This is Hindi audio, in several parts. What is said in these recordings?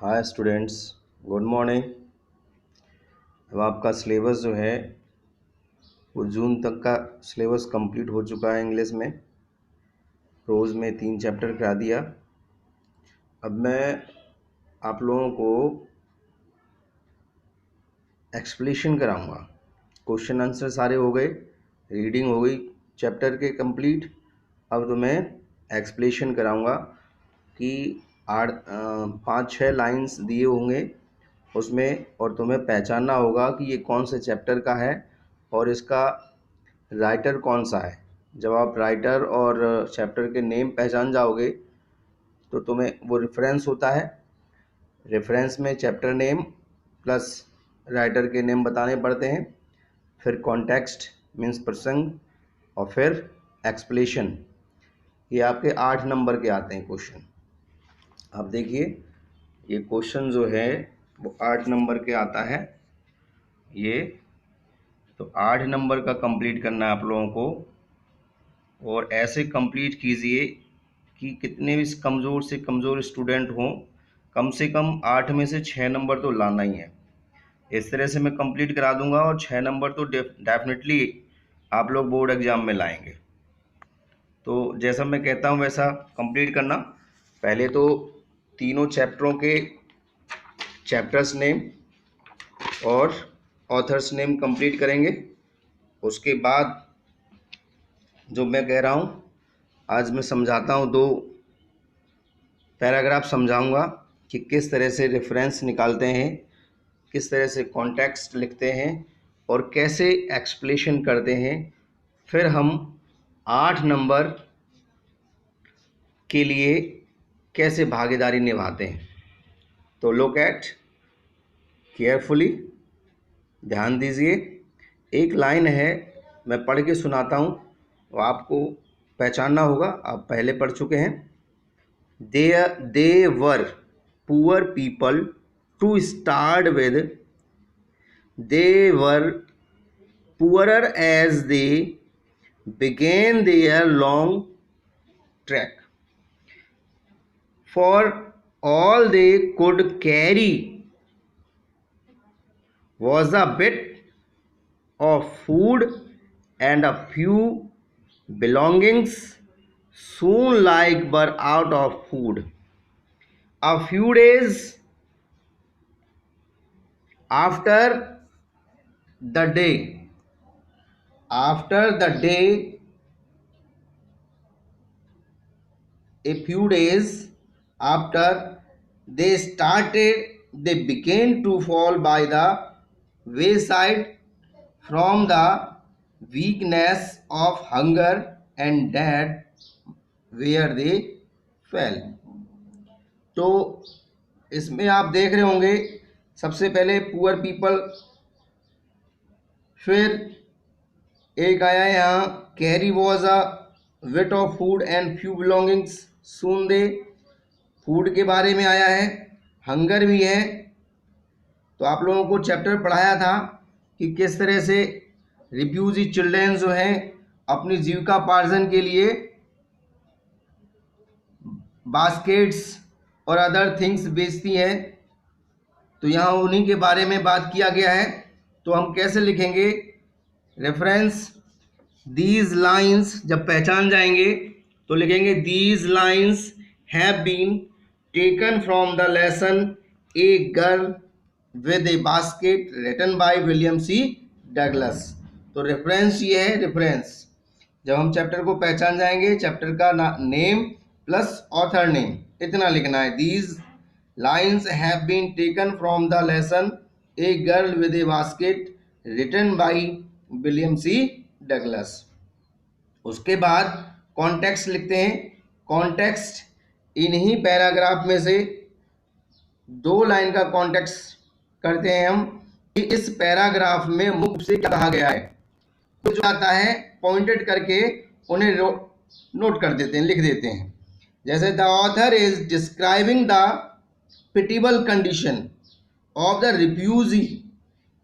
Hi students, good morning. अब आपका सिलेबस जो है वो जून तक का सिलेबस कंप्लीट हो चुका है। इंग्लिश में रोज़ में 3 चैप्टर करा दिया। अब मैं आप लोगों को एक्सप्लेनेशन कराऊंगा। क्वेश्चन आंसर सारे हो गए, रीडिंग हो गई चैप्टर के कंप्लीट। अब तो मैं एक्सप्लेनेशन कराऊंगा कि 5-6 लाइंस दिए होंगे उसमें, और तुम्हें पहचानना होगा कि ये कौन से चैप्टर का है और इसका राइटर कौन सा है। जब आप राइटर और चैप्टर के नेम पहचान जाओगे तो तुम्हें वो रेफरेंस होता है, रेफरेंस में चैप्टर नेम प्लस राइटर के नेम बताने पड़ते हैं, फिर कॉन्टेक्स्ट मीन्स प्रसंग, और फिर एक्सप्लेनेशन। ये आपके 8 नंबर के आते हैं क्वेश्चन। आप देखिए, ये क्वेश्चन जो है वो 8 नंबर के आता है। ये तो 8 नंबर का कंप्लीट करना है आप लोगों को, और ऐसे कंप्लीट कीजिए कि कितने भी कमज़ोर से कमज़ोर स्टूडेंट हों, कम से कम 8 में से 6 नंबर तो लाना ही है। इस तरह से मैं कंप्लीट करा दूंगा और 6 नंबर तो डेफिनेटली आप लोग बोर्ड एग्ज़ाम में लाएंगे। तो जैसा मैं कहता हूँ वैसा कंप्लीट करना। पहले तो तीनों चैप्टरों के चैप्टर्स नेम और ऑथर्स नेम कंप्लीट करेंगे। उसके बाद जो मैं कह रहा हूँ, आज मैं समझाता हूँ, 2 पैराग्राफ समझाऊंगा कि किस तरह से रेफरेंस निकालते हैं, किस तरह से कॉन्टेक्स्ट लिखते हैं और कैसे एक्सप्लेनेशन करते हैं। फिर हम 8 नंबर के लिए कैसे भागीदारी निभाते हैं। तो लुक एट केयरफुली, ध्यान दीजिए। एक लाइन है, मैं पढ़ के सुनाता हूँ, वो आपको पहचानना होगा, आप पहले पढ़ चुके हैं। They were poor people to start with. They were poorer as they began their long trek. For all they could carry was a bit of food and a few belongings. Soon like were out of food. A few days after the day a few days after they began to fall by the wayside from the weakness of hunger and death where they fell. तो इसमें आप देख रहे होंगे, सबसे पहले पुअर पीपल, फिर एक आया यहाँ carry was a bit of food and few belongings. Soon they, food के बारे में आया है, हंगर भी है। तो आप लोगों को चैप्टर पढ़ाया था कि किस तरह से रिफ्यूजी चिल्ड्रेन जो हैं अपनी जीविकापार्जन के लिए बास्केट्स और अदर थिंग्स बेचती हैं। तो यहाँ उन्हीं के बारे में बात किया गया है। तो हम कैसे लिखेंगे रेफरेंस? दीज लाइन्स जब पहचान जाएंगे तो लिखेंगे these lines have been taken from the lesson a girl with a basket written by William C Douglas. तो रेफरेंस ये है, रेफरेंस जब हम चैप्टर को पहचान जाएंगे, चैप्टर का नेम प्लस ऑथर नेम इतना लिखना है। These lines have been taken from the lesson a girl with a basket written by William C Douglas. उसके बाद कॉन्टेक्स्ट लिखते हैं। कॉन्टेक्स्ट इन्हीं पैराग्राफ में से 2 लाइन का कॉन्टेक्स्ट करते हैं हम कि इस पैराग्राफ में मुख्य से क्या कहा गया है। तो जो आता है पॉइंटेड करके उन्हें नोट कर देते हैं, लिख देते हैं। जैसे the author is describing the pitiable condition of the refugee,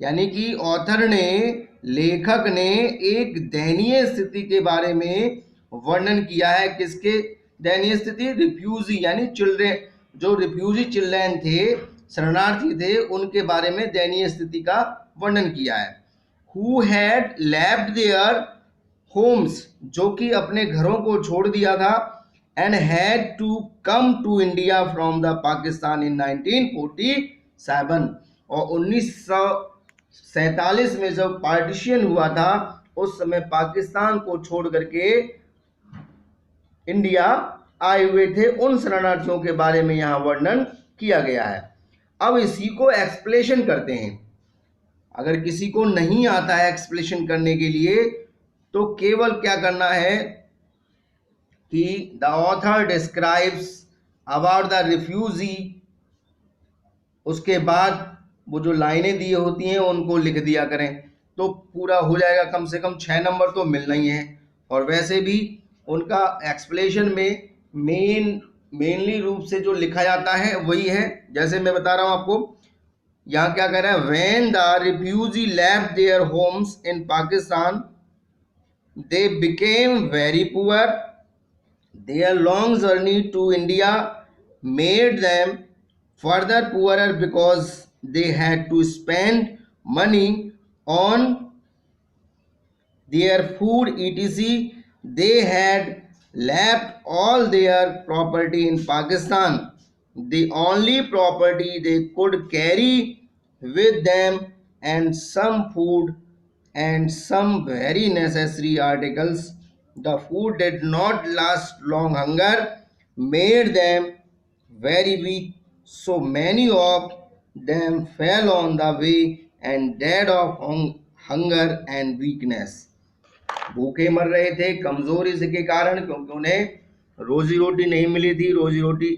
यानी कि ऑथर ने, लेखक ने एक दयनीय स्थिति के बारे में वर्णन किया है। किसके दयनीय स्थिति? रिफ्यूजी यानी चिल्ड्रेन, जो रिफ्यूजी चिल्ड्रेन थे, शरणार्थी थे, उनके बारे में दयनीय स्थिति का वर्णन किया है। Who had left their homes, जो कि अपने घरों को छोड़ दिया था, and had to come to India from the Pakistan in 1947, और 1947 में जब पार्टीशन हुआ था उस समय पाकिस्तान को छोड़ करके इंडिया आए हुए थे, उन शरणार्थियों के बारे में यहाँ वर्णन किया गया है। अब इसी को एक्सप्लेनेशन करते हैं। अगर किसी को नहीं आता है एक्सप्लेनेशन करने के लिए तो केवल क्या करना है कि the author describes about the refugee, उसके बाद वो जो लाइनें दी होती हैं उनको लिख दिया करें तो पूरा हो जाएगा। कम से कम 6 नंबर तो मिलना ही है। और वैसे भी उनका एक्सप्लेनेशन में मेनली रूप से जो लिखा जाता है वही है, जैसे मैं बता रहा हूं आपको। यहाँ क्या कह रहा है, when the refugee left their homes in Pakistan they became very poor, their long journey to India made them further poorer because they had to spend money on their food etc. They had left all their property in Pakistan. The only property they could carry with them and some food and some very necessary articles. The food did not last long. Hunger made them very weak, so many of them fell on the way and died of hunger and weakness. भूखे मर रहे थे, कमजोर इसके कारण, क्योंकि उन्हें रोजी रोटी नहीं मिली थी। रोजी रोटी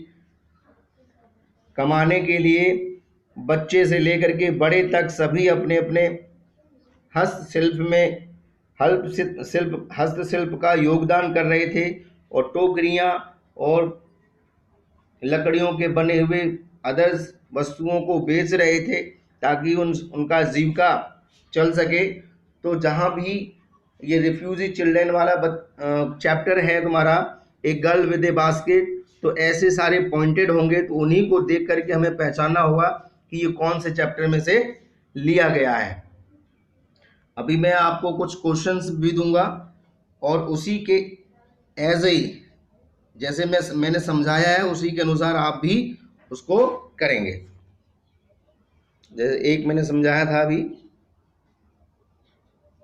कमाने के लिए बच्चे से लेकर के बड़े तक सभी अपने अपने हस्तशिल्प का योगदान कर रहे थे और टोकरियां और लकड़ियों के बने हुए अदर्स वस्तुओं को बेच रहे थे ताकि उनका जीविका चल सके। तो जहां भी ये रिफ्यूजी चिल्ड्रेन वाला चैप्टर है तुम्हारा, एक गर्ल विद ए बास्केट, तो ऐसे सारे पॉइंटेड होंगे, तो उन्हीं को देख करके हमें पहचानना होगा कि ये कौन से चैप्टर में से लिया गया है। अभी मैं आपको कुछ क्वेश्चंस भी दूंगा और उसी के एज ए जैसे मैंने समझाया है उसी के अनुसार आप भी उसको करेंगे। जैसे एक मैंने समझाया था अभी,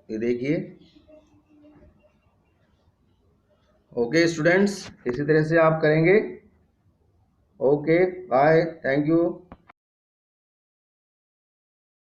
ये देखिए। ओके स्टूडेंट्स, इसी तरह से आप करेंगे। Okay bye, thank you.